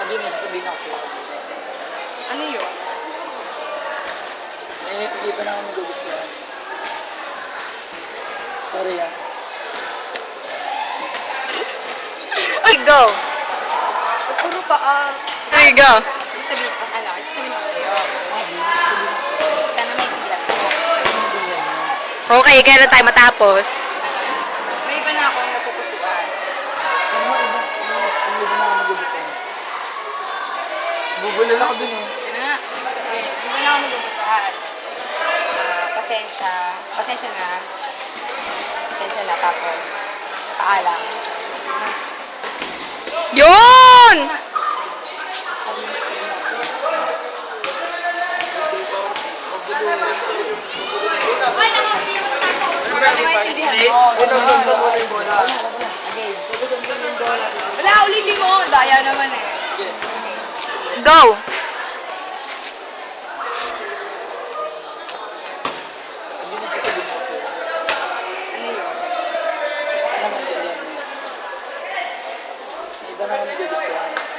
Sabi may sasabihin ako sa'yo. Ano yun? Eh, hindi pa na ako nagugustuhan. Sorry ah. Ay, go! Puro pa, Ay, go! sasabihin ko sa'yo. Sabi, may sasabihin ako sa'yo. Sana may tigilan ko. Hindi yan. Okay, kailan tayo matapos? May iba na akong napupusuan. Ano mo, iba na ako nagugustuhan. Bubulol ako dun eh. Yun na nga. Sige, may iba na akong nagugustuhan. Pasensya. Pasensya na. Pasensya na, tapos paalam. Yun! Sabi may sasabihin ako sa'yo. Sana maintindihan mo. Ganun. Okay. Wala, ulitin mo. Daya naman eh. Sige. Go! Sabi may sasabihin ako sa'yo. Ano yun? Sana maintindihan mo. May iba na ako nagugustuhan.